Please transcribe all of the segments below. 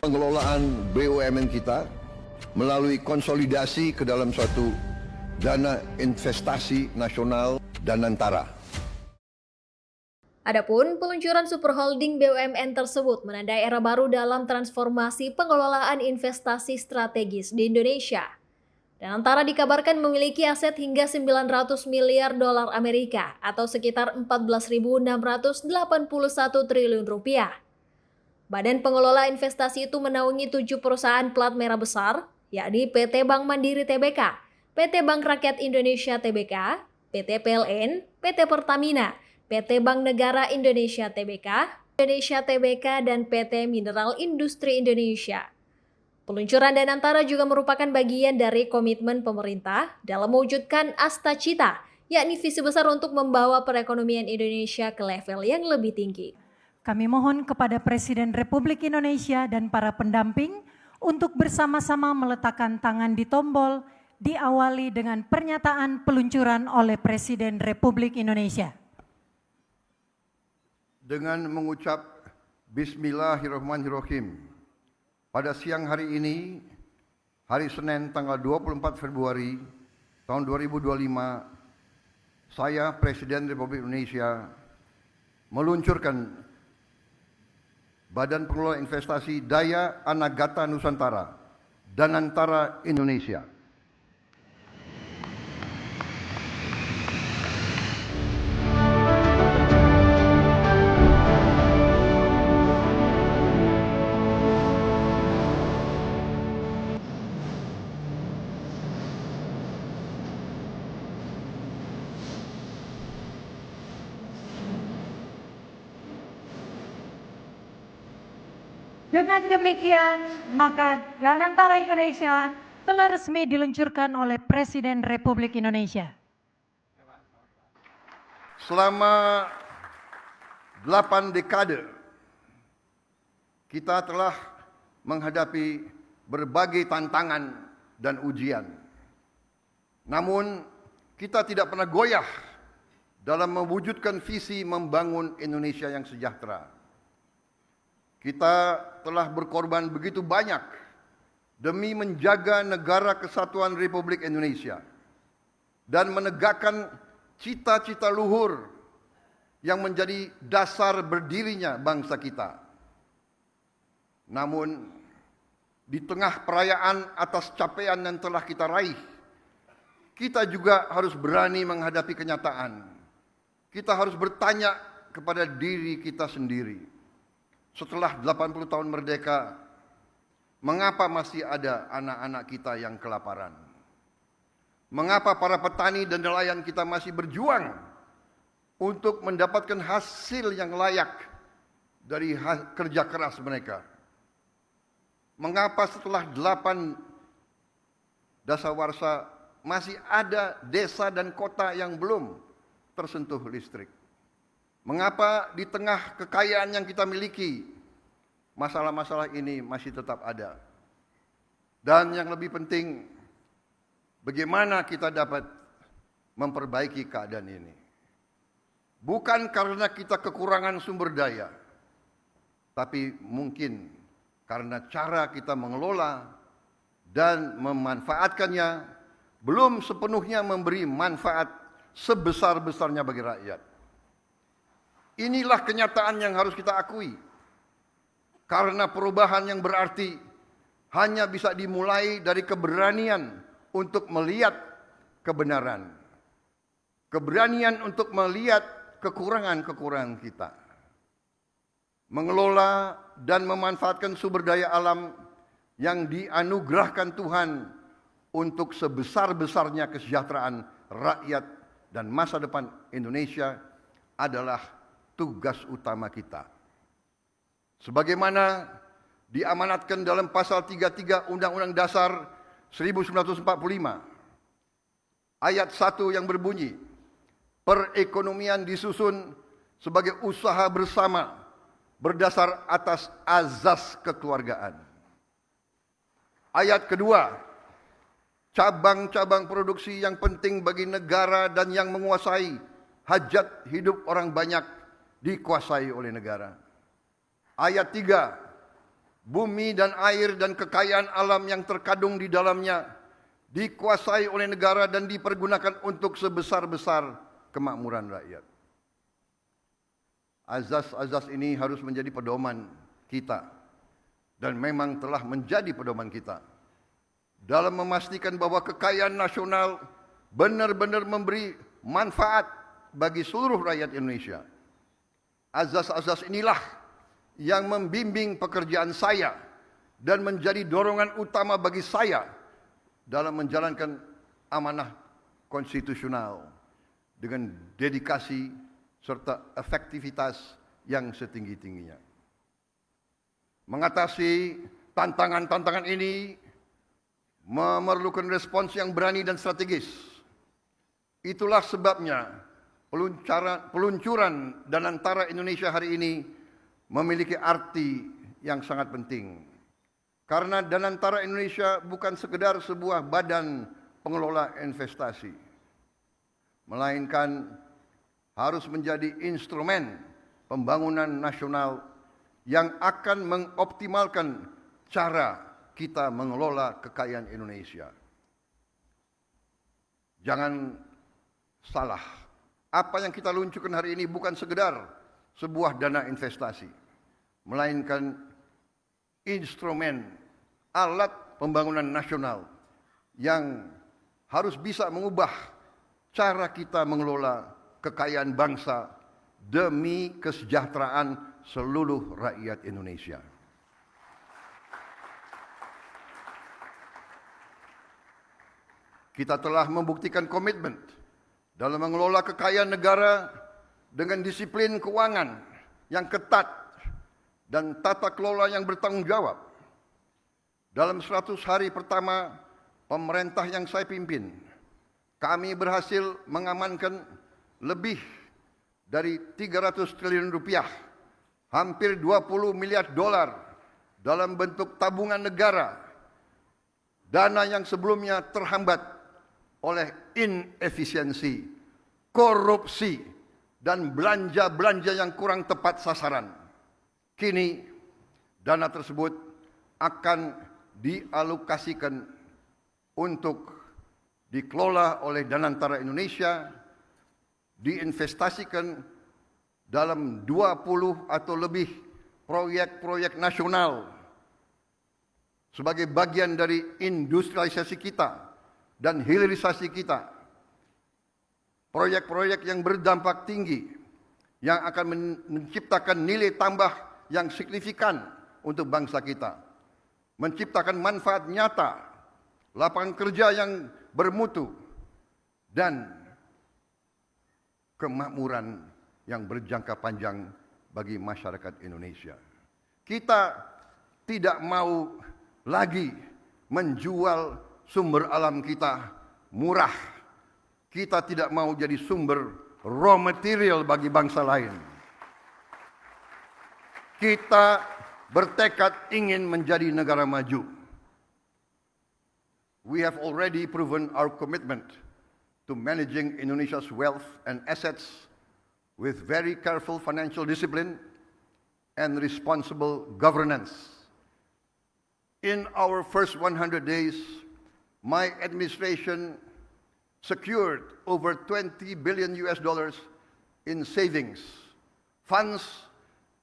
pengelolaan BUMN kita melalui konsolidasi ke dalam suatu dana investasi nasional Danantara. Adapun peluncuran super holding BUMN tersebut menandai era baru dalam transformasi pengelolaan investasi strategis di Indonesia. Danantara dikabarkan memiliki aset hingga 900 miliar dolar Amerika atau sekitar 14.681 triliun rupiah. Badan pengelola investasi itu menaungi 7 perusahaan plat merah besar, yakni PT Bank Mandiri Tbk, PT Bank Rakyat Indonesia Tbk, PT PLN, PT Pertamina, PT Bank Negara Indonesia Tbk, dan PT Mineral Industri Indonesia. Peluncuran Danantara juga merupakan bagian dari komitmen pemerintah dalam mewujudkan Astacita, yakni visi besar untuk membawa perekonomian Indonesia ke level yang lebih tinggi. Kami mohon kepada Presiden Republik Indonesia dan para pendamping untuk bersama-sama meletakkan tangan di tombol, diawali dengan pernyataan peluncuran oleh Presiden Republik Indonesia. Dengan mengucap Bismillahirrahmanirrahim, pada siang hari ini, hari Senin tanggal 24 Februari tahun 2025, saya Presiden Republik Indonesia meluncurkan Badan Pengelola Investasi Daya Anagata Nusantara, Danantara Indonesia. Dengan demikian, maka Danantara Indonesia telah resmi diluncurkan oleh Presiden Republik Indonesia. Selama 8 dekade, kita telah menghadapi berbagai tantangan dan ujian. Namun, kita tidak pernah goyah dalam mewujudkan visi membangun Indonesia yang sejahtera. Kita telah berkorban begitu banyak demi menjaga negara kesatuan Republik Indonesia dan menegakkan cita-cita luhur yang menjadi dasar berdirinya bangsa kita. Namun, di tengah perayaan atas capaian yang telah kita raih, kita juga harus berani menghadapi kenyataan. Kita harus bertanya kepada diri kita sendiri. Setelah 80 tahun merdeka, mengapa masih ada anak-anak kita yang kelaparan? Mengapa para petani dan nelayan kita masih berjuang untuk mendapatkan hasil yang layak dari kerja keras mereka? Mengapa setelah 8 dasawarsa masih ada desa dan kota yang belum tersentuh listrik? Mengapa di tengah kekayaan yang kita miliki, masalah-masalah ini masih tetap ada? Dan yang lebih penting, bagaimana kita dapat memperbaiki keadaan ini? Bukan karena kita kekurangan sumber daya, tapi mungkin karena cara kita mengelola dan memanfaatkannya belum sepenuhnya memberi manfaat sebesar-besarnya bagi rakyat. Inilah kenyataan yang harus kita akui. Karena perubahan yang berarti hanya bisa dimulai dari keberanian untuk melihat kebenaran. Keberanian untuk melihat kekurangan-kekurangan kita. Mengelola dan memanfaatkan sumber daya alam yang dianugerahkan Tuhan untuk sebesar-besarnya kesejahteraan rakyat dan masa depan Indonesia adalah tugas utama kita. Sebagaimana diamanatkan dalam pasal 33 Undang-Undang Dasar 1945, ayat 1 yang berbunyi, perekonomian disusun sebagai usaha bersama berdasar atas azas kekeluargaan. Ayat kedua, cabang-cabang produksi yang penting bagi negara dan yang menguasai hajat hidup orang banyak dikuasai oleh negara. Ayat 3, bumi dan air dan kekayaan alam yang terkandung di dalamnya dikuasai oleh negara dan dipergunakan untuk sebesar-besar kemakmuran rakyat. Azas-azas ini harus menjadi pedoman kita dan memang telah menjadi pedoman kita dalam memastikan bahwa kekayaan nasional benar-benar memberi manfaat bagi seluruh rakyat Indonesia. Azas-azas inilah yang membimbing pekerjaan saya dan menjadi dorongan utama bagi saya dalam menjalankan amanah konstitusional dengan dedikasi serta efektivitas yang setinggi-tingginya. Mengatasi tantangan-tantangan ini memerlukan respons yang berani dan strategis. Itulah sebabnya peluncuran Danantara Indonesia hari ini memiliki arti yang sangat penting. Karena Danantara Indonesia bukan sekedar sebuah badan pengelola investasi, melainkan harus menjadi instrumen pembangunan nasional yang akan mengoptimalkan cara kita mengelola kekayaan Indonesia. Jangan salah, apa yang kita luncurkan hari ini bukan sekedar sebuah dana investasi, melainkan instrumen alat pembangunan nasional yang harus bisa mengubah cara kita mengelola kekayaan bangsa demi kesejahteraan seluruh rakyat Indonesia. Kita telah membuktikan komitmen dalam mengelola kekayaan negara dengan disiplin keuangan yang ketat dan tata kelola yang bertanggung jawab. Dalam 100 hari pertama pemerintah yang saya pimpin, kami berhasil mengamankan lebih dari 300 triliun rupiah, hampir 20 miliar dolar dalam bentuk tabungan negara, dana yang sebelumnya terhambat oleh inefisiensi, korupsi, dan belanja-belanja yang kurang tepat sasaran. Kini dana tersebut akan dialokasikan untuk dikelola oleh Danantara Indonesia, diinvestasikan dalam 20 atau lebih proyek-proyek nasional sebagai bagian dari industrialisasi kita dan hilirisasi kita. Proyek-proyek yang berdampak tinggi, yang akan menciptakan nilai tambah yang signifikan untuk bangsa kita, menciptakan manfaat nyata, lapangan kerja yang bermutu, dan kemakmuran yang berjangka panjang bagi masyarakat Indonesia. Kita tidak mau lagi menjual sumber alam kita murah. Kita tidak mau jadi sumber raw material bagi bangsa lain. Kita bertekad ingin menjadi negara maju. We have already proven our commitment to managing Indonesia's wealth and assets with very careful financial discipline and responsible governance. In our first 100 days, my administration secured over $20 billion in savings, funds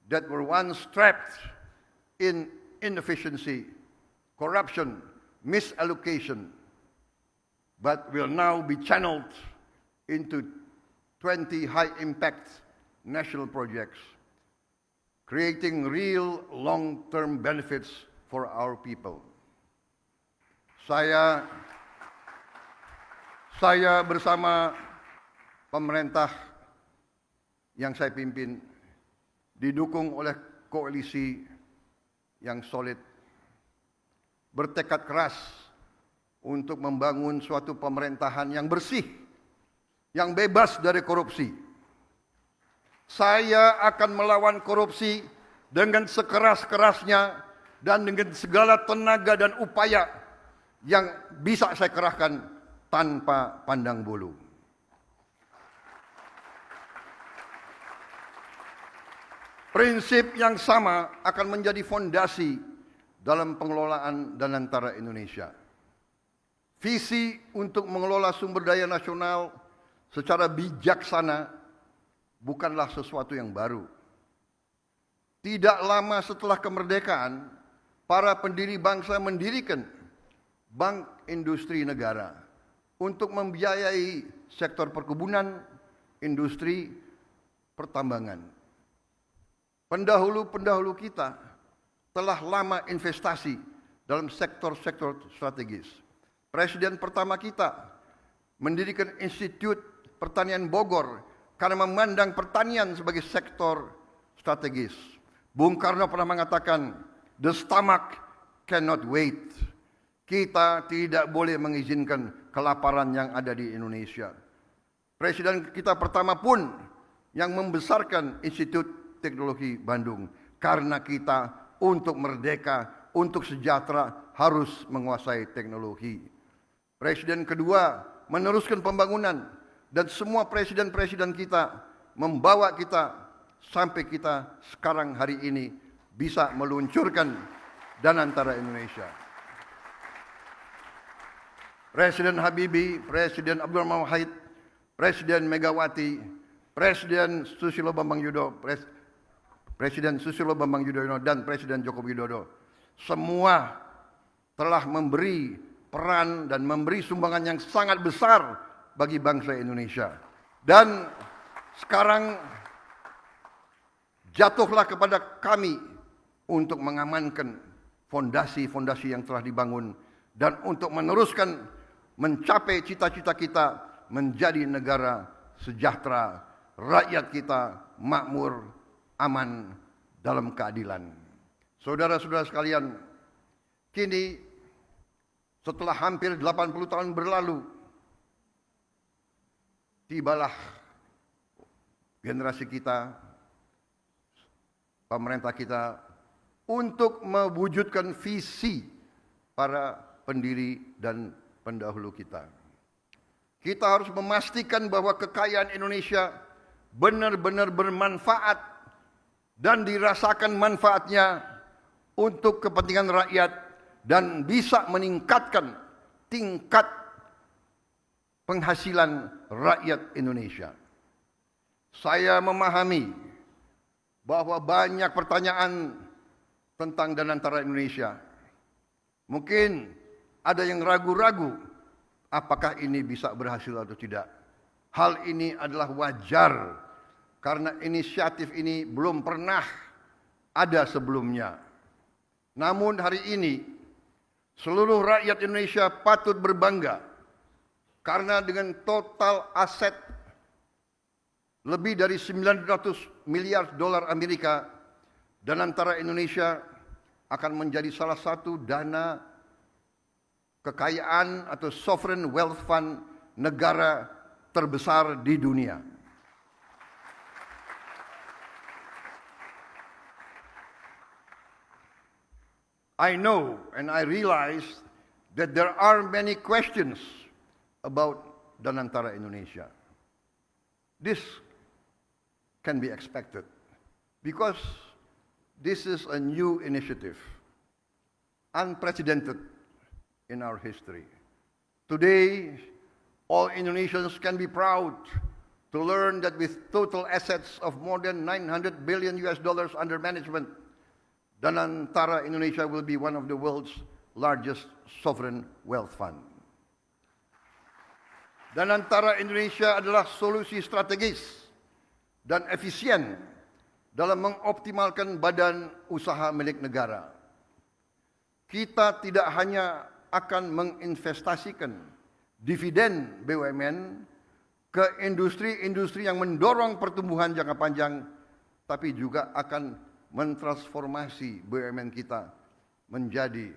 that were once trapped in inefficiency, corruption, misallocation, but will now be channeled into 20 high-impact national projects, creating real long-term benefits for our people. Saya bersama pemerintah yang saya pimpin didukung oleh koalisi yang solid, bertekad keras untuk membangun suatu pemerintahan yang bersih, yang bebas dari korupsi. Saya akan melawan korupsi dengan sekeras-kerasnya dan dengan segala tenaga dan upaya yang bisa saya kerahkan tanpa pandang bulu. Prinsip yang sama akan menjadi fondasi dalam pengelolaan Danantara Indonesia. Visi untuk mengelola sumber daya nasional secara bijaksana bukanlah sesuatu yang baru. Tidak lama setelah kemerdekaan, para pendiri bangsa mendirikan Bank Industri Negara untuk membiayai sektor perkebunan, industri, pertambangan. Pendahulu-pendahulu kita telah lama investasi dalam sektor-sektor strategis. Presiden pertama kita mendirikan Institut Pertanian Bogor karena memandang pertanian sebagai sektor strategis. Bung Karno pernah mengatakan, "The stomach cannot wait." Kita tidak boleh mengizinkan kelaparan yang ada di Indonesia. Presiden kita pertama pun yang membesarkan Institut Teknologi Bandung karena kita untuk merdeka, untuk sejahtera harus menguasai teknologi. Presiden kedua meneruskan pembangunan dan semua presiden-presiden kita membawa kita sampai kita sekarang hari ini bisa meluncurkan Danantara Indonesia. Presiden Habibie, Presiden Abdurrahman Wahid, Presiden Megawati, Presiden Susilo Bambang Yudhoyono, Presiden Susilo Bambang Yudhoyono dan Presiden Joko Widodo semua telah memberi peran dan memberi sumbangan yang sangat besar bagi bangsa Indonesia. Dan sekarang jatuhlah kepada kami untuk mengamankan fondasi-fondasi yang telah dibangun dan untuk meneruskan mencapai cita-cita kita menjadi negara sejahtera, rakyat kita makmur, aman, dalam keadilan. Saudara-saudara sekalian, kini setelah hampir 80 tahun berlalu, tibalah generasi kita, pemerintah kita, untuk mewujudkan visi para pendiri dan pendahulu kita. Kita harus memastikan bahwa kekayaan Indonesia benar-benar bermanfaat dan dirasakan manfaatnya untuk kepentingan rakyat dan bisa meningkatkan tingkat penghasilan rakyat Indonesia. Saya memahami bahwa banyak pertanyaan tentang Danantara Indonesia. Mungkin ada yang ragu-ragu apakah ini bisa berhasil atau tidak. Hal ini adalah wajar karena inisiatif ini belum pernah ada sebelumnya. Namun hari ini seluruh rakyat Indonesia patut berbangga karena dengan total aset lebih dari 900 miliar dolar Amerika, Danantara Indonesia akan menjadi salah satu dana kekayaan atau sovereign wealth fund negara terbesar di dunia. I know and I realize that there are many questions about Danantara Indonesia. This can be expected because this is a new initiative, unprecedented in our history. Today, all Indonesians can be proud to learn that with total assets of more than 900 billion US dollars under management, Danantara Indonesia will be one of the world's largest sovereign wealth fund. Danantara Indonesia adalah solusi strategis dan efisien dalam mengoptimalkan badan usaha milik negara. Kita tidak hanya akan menginvestasikan dividen BUMN ke industri-industri yang mendorong pertumbuhan jangka panjang, tapi juga akan mentransformasi BUMN kita menjadi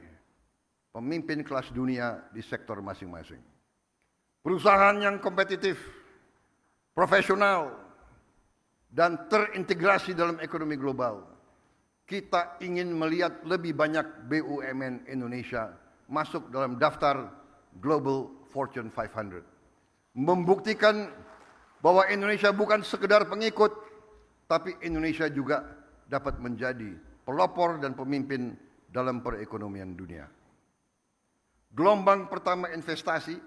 pemimpin kelas dunia di sektor masing-masing. Perusahaan yang kompetitif, profesional, dan terintegrasi dalam ekonomi global. Kita ingin melihat lebih banyak BUMN Indonesia masuk dalam daftar Global Fortune 500. Membuktikan bahwa Indonesia bukan sekedar pengikut, tapi Indonesia juga dapat menjadi pelopor dan pemimpin dalam perekonomian dunia. Gelombang pertama investasi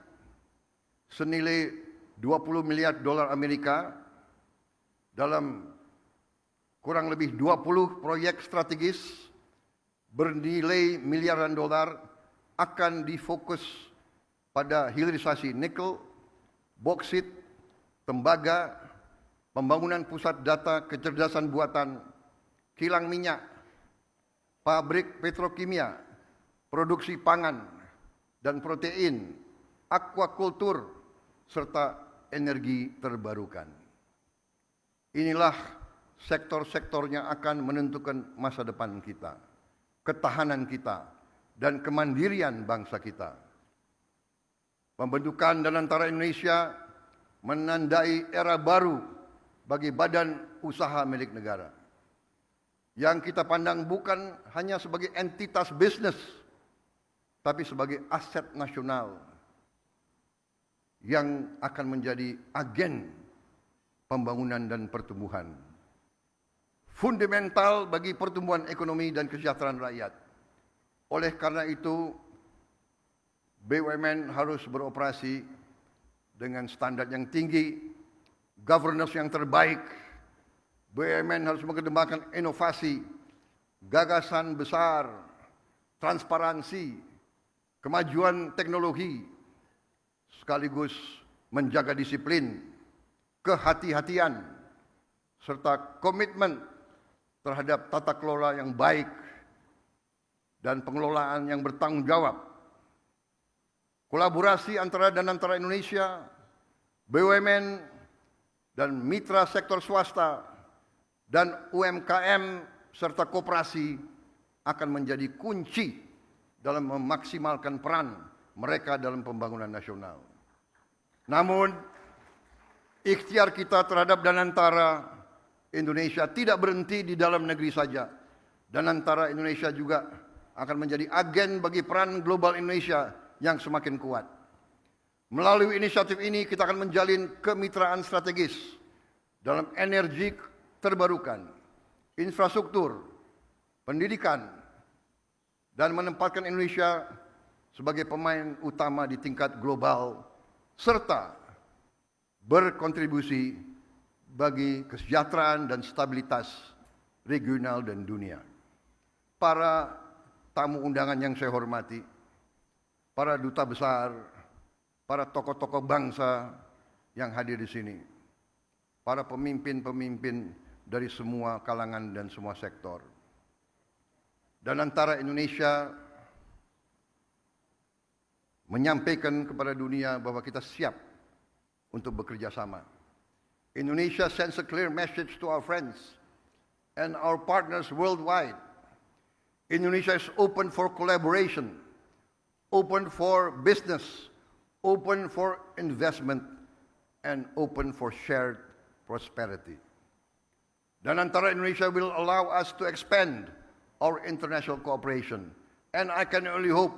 senilai 20 miliar dolar Amerika dalam kurang lebih 20 proyek strategis bernilai miliaran dolar akan difokus pada hilirisasi nikel, boksit, tembaga, pembangunan pusat data kecerdasan buatan, kilang minyak, pabrik petrokimia, produksi pangan dan protein, aquakultur, serta energi terbarukan. Inilah sektor-sektor yang akan menentukan masa depan kita, ketahanan kita, dan kemandirian bangsa kita. Pembentukan dan antara Indonesia menandai era baru bagi badan usaha milik negara, yang kita pandang bukan hanya sebagai entitas bisnis, tapi sebagai aset nasional yang akan menjadi agen pembangunan dan pertumbuhan. Fundamental bagi pertumbuhan ekonomi dan kesejahteraan rakyat. Oleh karena itu, BUMN harus beroperasi dengan standar yang tinggi, governance yang terbaik. BUMN harus mengembangkan inovasi, gagasan besar, transparansi, kemajuan teknologi, sekaligus menjaga disiplin, kehati-hatian, serta komitmen terhadap tata kelola yang baik dan pengelolaan yang bertanggung jawab. Kolaborasi antara Indonesia, BUMN, dan mitra sektor swasta, dan UMKM serta koperasi akan menjadi kunci dalam memaksimalkan peran mereka dalam pembangunan nasional. Namun, ikhtiar kita terhadap Danantara Indonesia tidak berhenti di dalam negeri saja. Danantara Indonesia juga akan menjadi agen bagi peran global Indonesia yang semakin kuat. Melalui inisiatif ini kita akan menjalin kemitraan strategis dalam energi terbarukan, infrastruktur, pendidikan, dan menempatkan Indonesia sebagai pemain utama di tingkat global, serta berkontribusi bagi kesejahteraan dan stabilitas regional dan dunia. Para tamu undangan yang saya hormati, para duta besar, para tokoh-tokoh bangsa yang hadir di sini, para pemimpin-pemimpin dari semua kalangan dan semua sektor. Dan antara Indonesia menyampaikan kepada dunia bahwa kita siap untuk bekerja sama. Indonesia sends a clear message to our friends and our partners worldwide. Indonesia is open for collaboration, open for business, open for investment, and open for shared prosperity. Dan antara Indonesia will allow us to expand our international cooperation. And I can only hope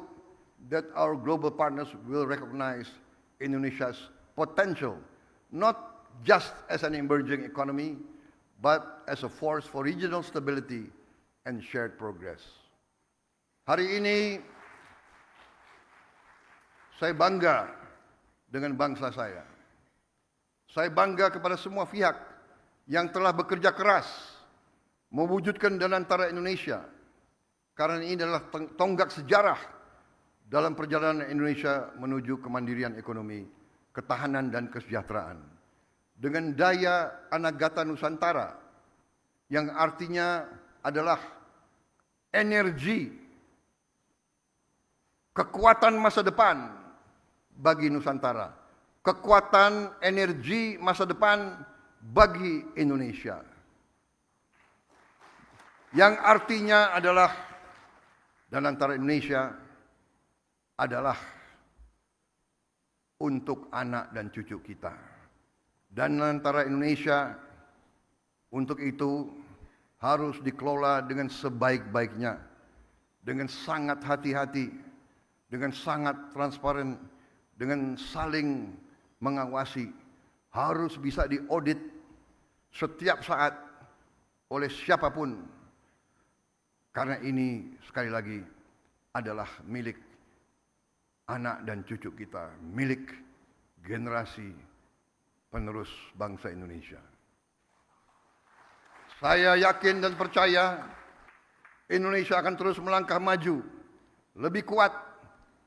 that our global partners will recognize Indonesia's potential, not just as an emerging economy, but as a force for regional stability and shared progress. Hari ini, saya bangga dengan bangsa saya. Saya bangga kepada semua pihak yang telah bekerja keras mewujudkan Danantara Indonesia, karena ini adalah tonggak sejarah dalam perjalanan Indonesia menuju kemandirian ekonomi, ketahanan dan kesejahteraan. Dengan daya Anagata Nusantara yang artinya adalah energi, kekuatan masa depan bagi Nusantara, kekuatan energi masa depan bagi Indonesia. Yang artinya adalah Danantara Indonesia adalah untuk anak dan cucu kita. Danantara Indonesia untuk itu harus dikelola dengan sebaik-baiknya, dengan sangat hati-hati, dengan sangat transparan, dengan saling mengawasi, harus bisa diaudit setiap saat oleh siapapun. Karena ini sekali lagi adalah milik anak dan cucu kita, milik generasi penerus bangsa Indonesia. Saya yakin dan percaya Indonesia akan terus melangkah maju, lebih kuat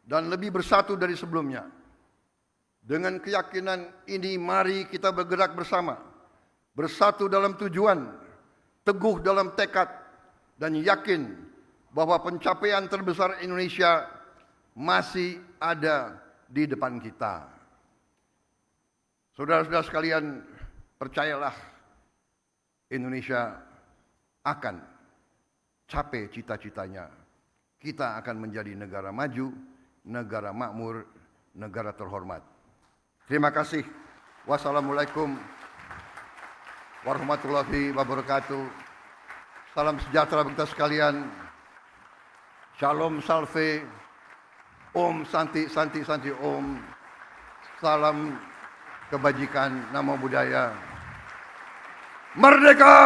dan lebih bersatu dari sebelumnya. Dengan keyakinan ini mari kita bergerak bersama, bersatu dalam tujuan, teguh dalam tekad, dan yakin bahwa pencapaian terbesar Indonesia masih ada di depan kita. Saudara-saudara sekalian, percayalah Indonesia akan capai cita-citanya. Kita akan menjadi negara maju, negara makmur, negara terhormat. Terima kasih. Wassalamualaikum warahmatullahi wabarakatuh. Salam sejahtera bagi kita sekalian. Shalom salve. Om Santi Santi Santi Om. Salam kebajikan, namo buddhaya. Merdeka!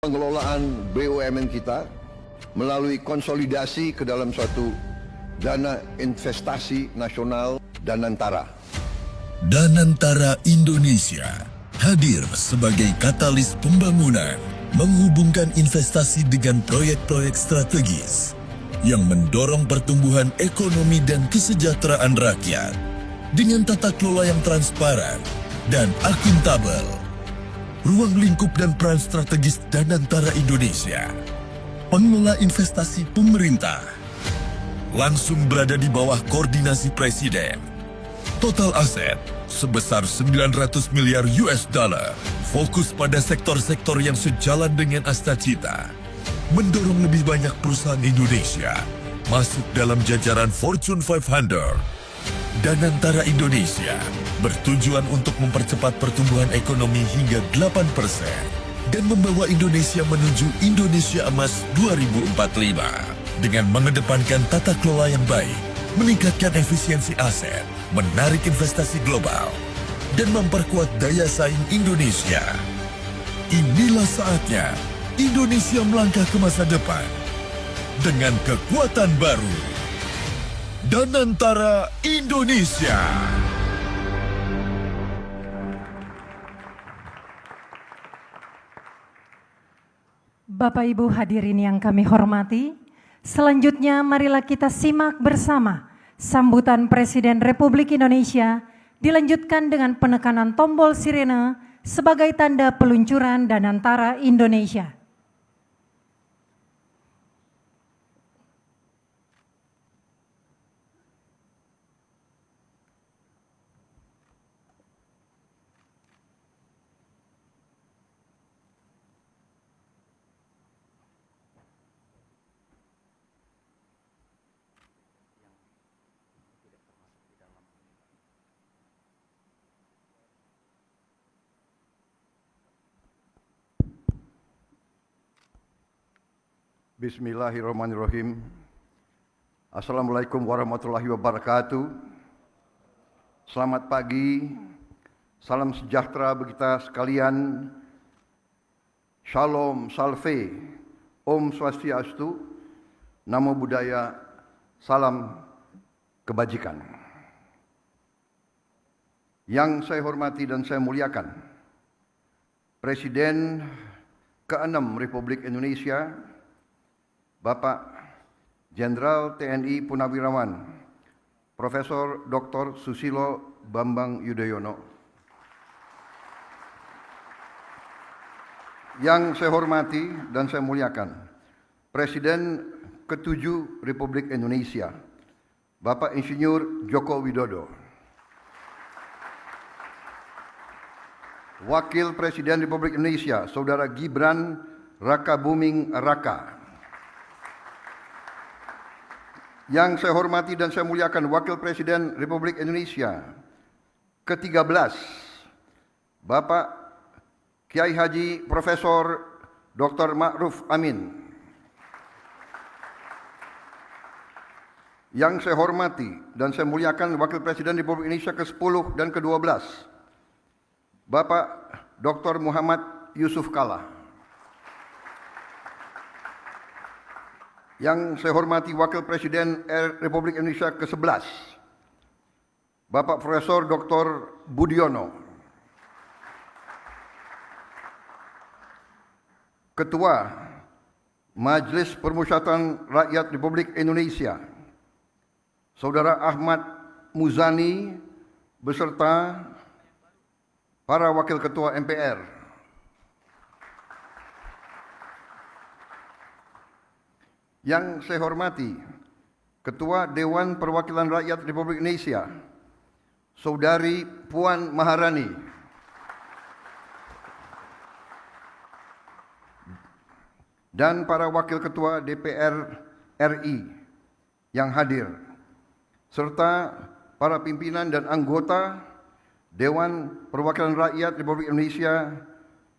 pengelolaan BUMN kita melalui konsolidasi ke dalam suatu dana investasi nasional Danantara. Danantara Indonesia hadir sebagai katalis pembangunan, menghubungkan investasi dengan proyek-proyek strategis yang mendorong pertumbuhan ekonomi dan kesejahteraan rakyat dengan tata kelola yang transparan dan akuntabel. Ruang lingkup dan peran strategis Danantara Indonesia, pengelola investasi pemerintah, langsung berada di bawah koordinasi Presiden. Total aset sebesar 900 miliar US dollar, fokus pada sektor-sektor yang sejalan dengan Astacita, mendorong lebih banyak perusahaan Indonesia masuk dalam jajaran Fortune 500. Danantara Indonesia bertujuan untuk mempercepat pertumbuhan ekonomi hingga 8% dan membawa Indonesia menuju Indonesia Emas 2045 dengan mengedepankan tata kelola yang baik, meningkatkan efisiensi aset, menarik investasi global, dan memperkuat daya saing Indonesia. Inilah saatnya Indonesia melangkah ke masa depan dengan kekuatan baru. Danantara Indonesia. Bapak Ibu hadirin yang kami hormati, selanjutnya marilah kita simak bersama sambutan Presiden Republik Indonesia dilanjutkan dengan penekanan tombol sirene sebagai tanda peluncuran Danantara Indonesia. Bismillahirrahmanirrahim. Assalamualaikum warahmatullahi wabarakatuh. Selamat pagi, salam sejahtera bagi kita sekalian. Shalom, salve, Om Swastiastu, Namo Buddhaya, salam kebajikan. Yang saya hormati dan saya muliakan, Presiden ke-6 Republik Indonesia, Bapak Jenderal TNI Purnawirawan Profesor Dr. Susilo Bambang Yudhoyono. Yang saya hormati dan saya muliakan, Presiden ke-7 Republik Indonesia, Bapak Insinyur Joko Widodo. Wakil Presiden Republik Indonesia, Saudara Gibran Rakabuming Raka. Yang saya hormati dan saya muliakan, Wakil Presiden Republik Indonesia ke-13, Bapak Kiai Haji Profesor Dr. Ma'ruf Amin. Yang saya hormati dan saya muliakan, Wakil Presiden Republik Indonesia ke-10 dan ke-12, Bapak Dr. Muhammad Yusuf Kalla. Yang saya hormati, Wakil Presiden Republik Indonesia ke-11, Bapak Profesor Dr. Budiono. Ketua Majelis Permusyawaratan Rakyat Republik Indonesia, Saudara Ahmad Muzani, beserta para Wakil Ketua MPR. Yang saya hormati, Ketua Dewan Perwakilan Rakyat Republik Indonesia, Saudari Puan Maharani. Dan para Wakil Ketua DPR RI yang hadir, serta para pimpinan dan anggota Dewan Perwakilan Rakyat Republik Indonesia,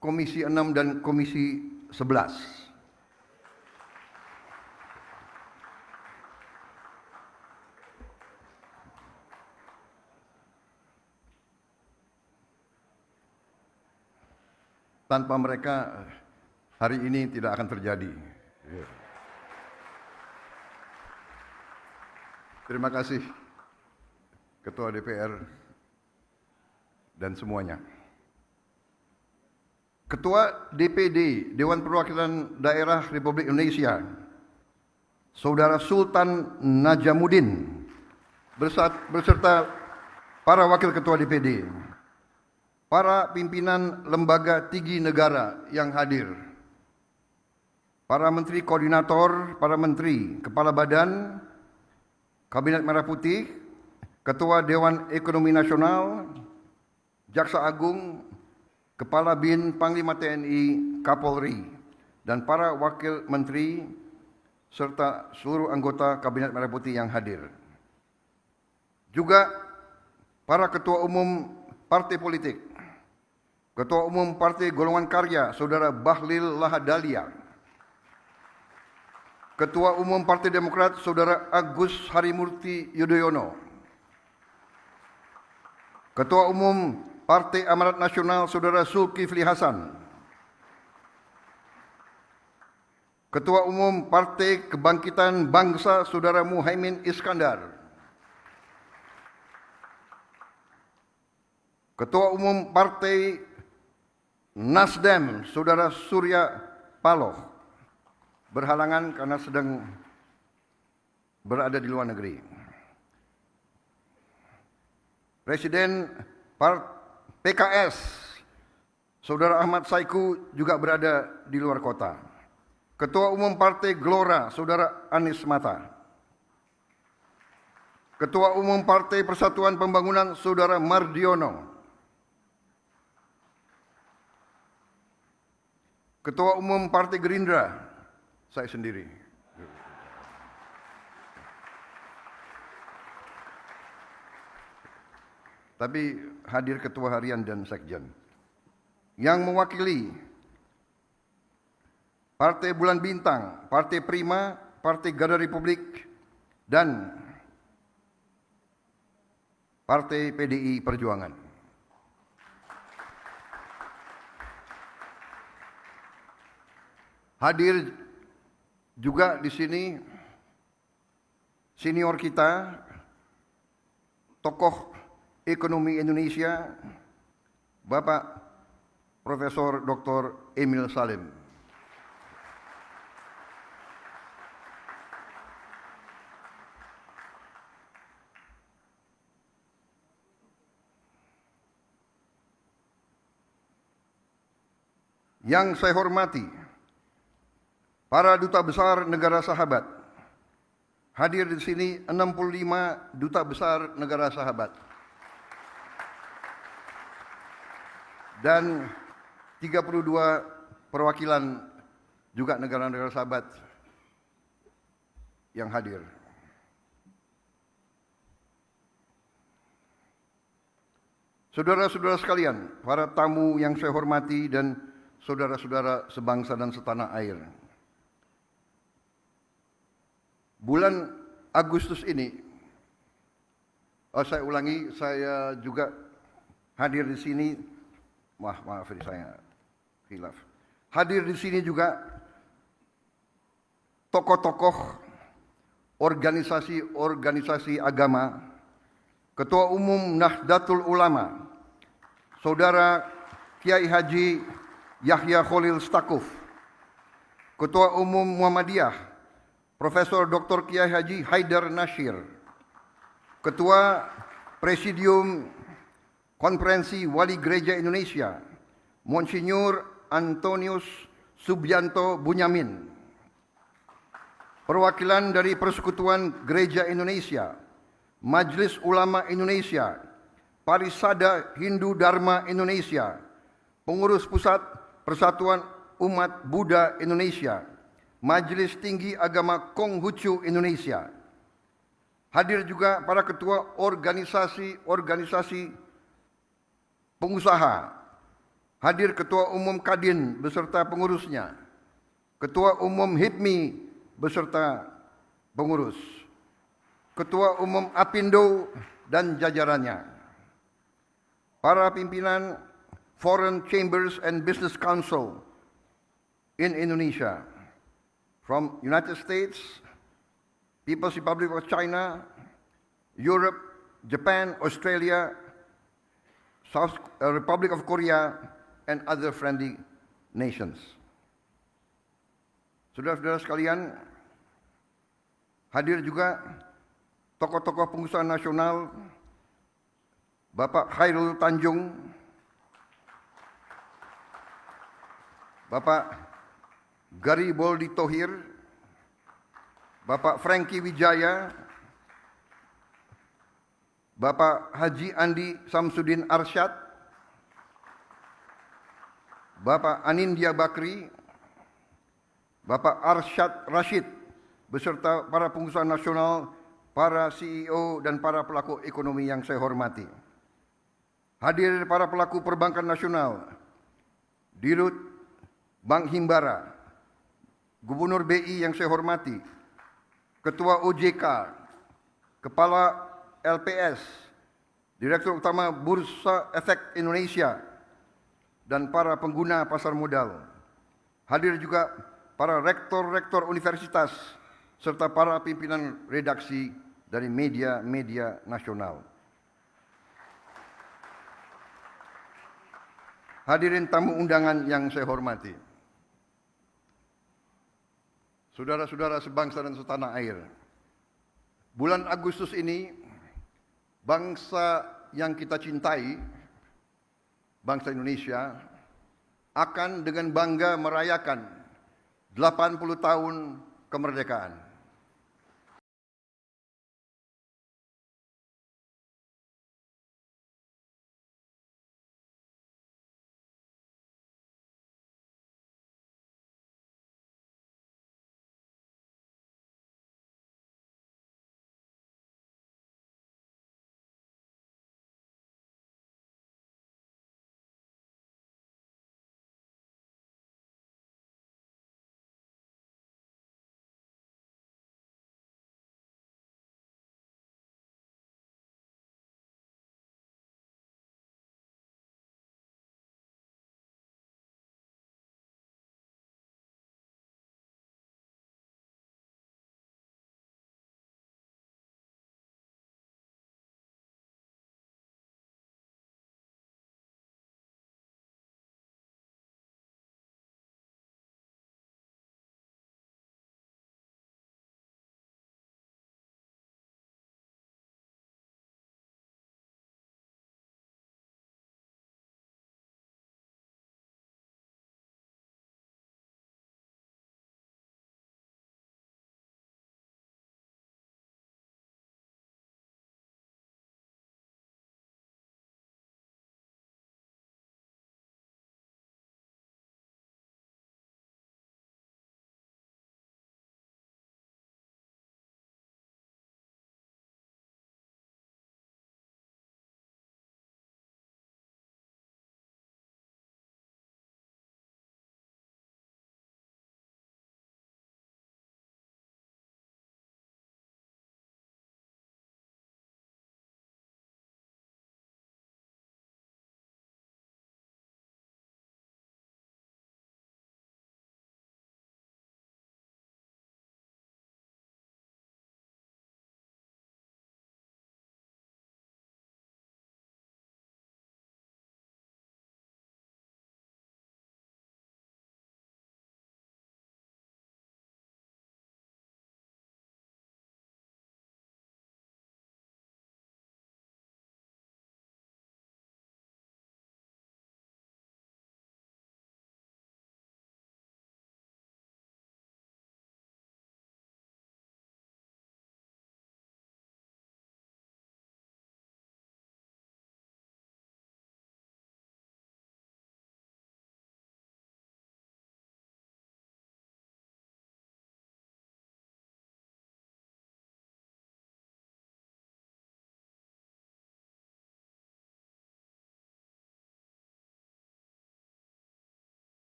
Komisi 6 dan Komisi 11. Tanpa mereka hari ini tidak akan terjadi. Terima kasih Ketua DPR dan semuanya. Ketua DPD Dewan Perwakilan Daerah Republik Indonesia, Saudara Sultan Najamuddin, beserta para wakil ketua DPD, para pimpinan lembaga tinggi negara yang hadir, para menteri koordinator, para menteri, kepala badan, Kabinet Merah Putih, Ketua Dewan Ekonomi Nasional, Jaksa Agung, Kepala BIN, Panglima TNI, Kapolri, dan para wakil menteri, serta seluruh anggota Kabinet Merah Putih yang hadir. Juga para ketua umum partai politik, Ketua Umum Partai Golongan Karya, Saudara Bahlil Lahadalia, Ketua Umum Partai Demokrat, Saudara Agus Harimurti Yudhoyono, Ketua Umum Partai Amanat Nasional, Saudara Zulkifli Hasan, Ketua Umum Partai Kebangkitan Bangsa, Saudara Muhaimin Iskandar, Ketua Umum Partai Nasdem, Saudara Surya Paloh, berhalangan karena sedang berada di luar negeri. Presiden PKS, Saudara Ahmad Saiku, juga berada di luar kota. Ketua Umum Partai Gelora, Saudara Anies Mata. Ketua Umum Partai Persatuan Pembangunan, Saudara Mardiono. Ketua Umum Partai Gerindra, saya sendiri. Tapi hadir Ketua Harian dan Sekjen. Yang mewakili Partai Bulan Bintang, Partai Prima, Partai Garda Republik, dan Partai PDI Perjuangan. Hadir juga di sini senior kita, tokoh ekonomi Indonesia, Bapak Profesor Dr. Emil Salim. Yang saya hormati, para duta besar negara sahabat. Hadir di sini 65 duta besar negara sahabat. Dan 32 perwakilan juga negara-negara sahabat yang hadir. Saudara-saudara sekalian, para tamu yang saya hormati dan saudara-saudara sebangsa dan setanah air. Bulan Agustus ini, saya ulangi, saya juga hadir di sini. Maaf ini saya khilaf. Hadir di sini juga tokoh-tokoh organisasi agama, Ketua Umum Nahdlatul Ulama, Saudara Kiai Haji Yahya Khalil Stakuf, Ketua Umum Muhammadiyah, Profesor Dr. Kiai Haji Haidar Nasir, Ketua Presidium Konferensi Wali Gereja Indonesia, Monsinyur Antonius Subianto Bunyamin, perwakilan dari Persekutuan Gereja Indonesia, Majelis Ulama Indonesia, Parisada Hindu Dharma Indonesia, Pengurus Pusat Persatuan Umat Buddha Indonesia, Majelis Tinggi Agama Konghucu Indonesia. Hadir juga para ketua organisasi pengusaha. Hadir Ketua Umum Kadin beserta pengurusnya, Ketua Umum HIPMI beserta pengurus, Ketua Umum Apindo dan jajarannya, para pimpinan Foreign Chambers and Business Council, in Indonesia, from United States, People's Republic of China, Europe, Japan, Australia, Republic of Korea, and other friendly nations. Saudara-saudara sekalian, hadir juga tokoh-tokoh pengusaha nasional, Bapak Khairul Tanjung, Bapak Gariboldi Thohir, Bapak Franky Wijaya, Bapak Haji Andi Samsudin Arsyad, Bapak Anindya Bakri, Bapak Arsyad Rashid, beserta para pengusaha nasional, para CEO, dan para pelaku ekonomi yang saya hormati. Hadir para pelaku perbankan nasional, Dirut Bank Himbara, Gubernur BI yang saya hormati, Ketua OJK, Kepala LPS, Direktur Utama Bursa Efek Indonesia, dan para pengguna pasar modal. Hadir juga para rektor-rektor universitas, serta para pimpinan redaksi dari media-media nasional. Hadirin tamu undangan yang saya hormati, saudara-saudara sebangsa dan setanah air, bulan Agustus ini, bangsa yang kita cintai, bangsa Indonesia, akan dengan bangga merayakan 80 tahun kemerdekaan.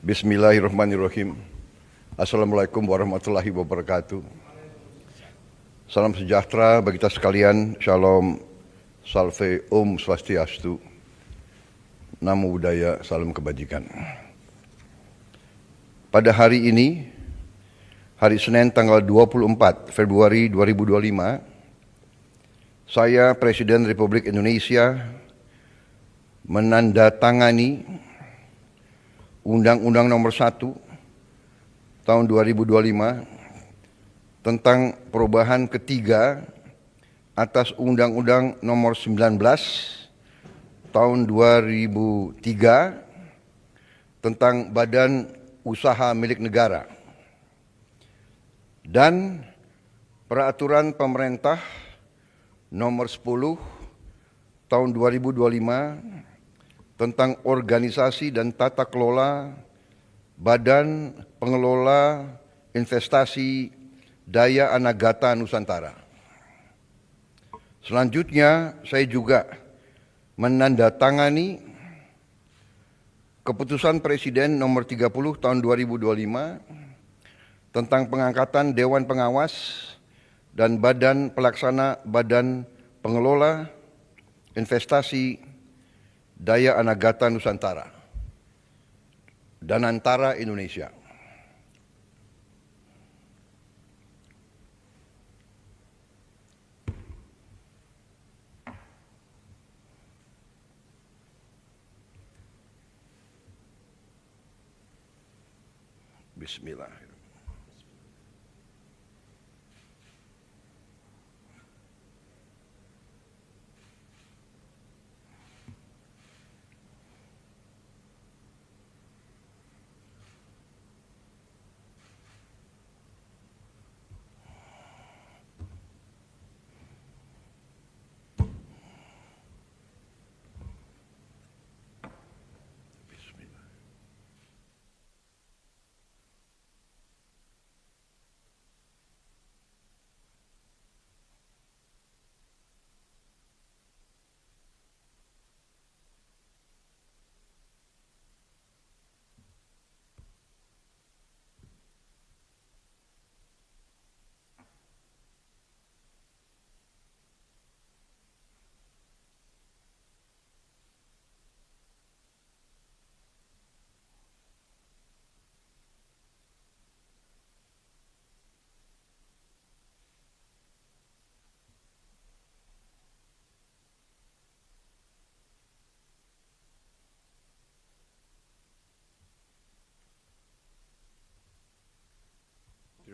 Bismillahirrahmanirrahim. Assalamualaikum warahmatullahi wabarakatuh. Salam sejahtera bagi kita sekalian. Shalom, salve, Om Swastiastu. Namo Buddhaya, salam kebajikan. Pada hari ini, hari Senin tanggal 24 Februari 2025, saya Presiden Republik Indonesia menandatangani Undang-Undang Nomor 1 Tahun 2025 tentang perubahan ketiga atas Undang-Undang Nomor 19 Tahun 2003 tentang Badan Usaha Milik Negara dan Peraturan Pemerintah Nomor 10 Tahun 2025 tentang organisasi dan tata kelola Badan Pengelola Investasi Daya Anagata Nusantara. Selanjutnya, saya juga menandatangani Keputusan Presiden Nomor 30 Tahun 2025 tentang pengangkatan Dewan Pengawas dan Badan Pelaksana Badan Pengelola Investasi Daya Anagata Nusantara dan Antara Indonesia. Bismillahirrahmanirrahim.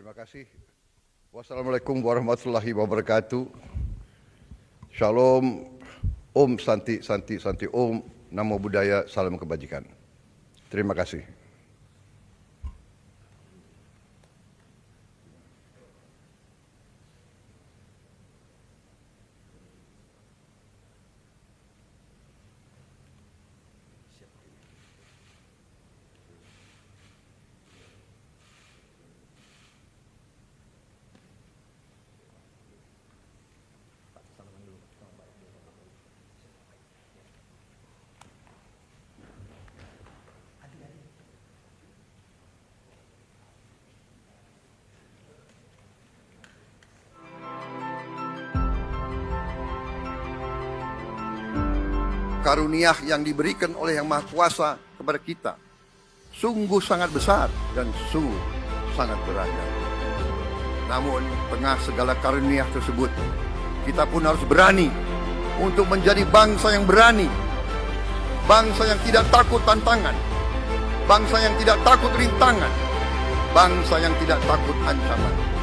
Terima kasih. Wassalamualaikum warahmatullahi wabarakatuh. Shalom, Om Santi, Santi, Santi, Om, Namo Buddhaya, salam kebajikan. Terima kasih. Karunia yang diberikan oleh Yang Maha Kuasa kepada kita sungguh sangat besar dan sungguh sangat beragam. Namun tengah segala karunia tersebut, kita pun harus berani untuk menjadi bangsa yang berani, bangsa yang tidak takut tantangan, bangsa yang tidak takut rintangan, bangsa yang tidak takut ancaman.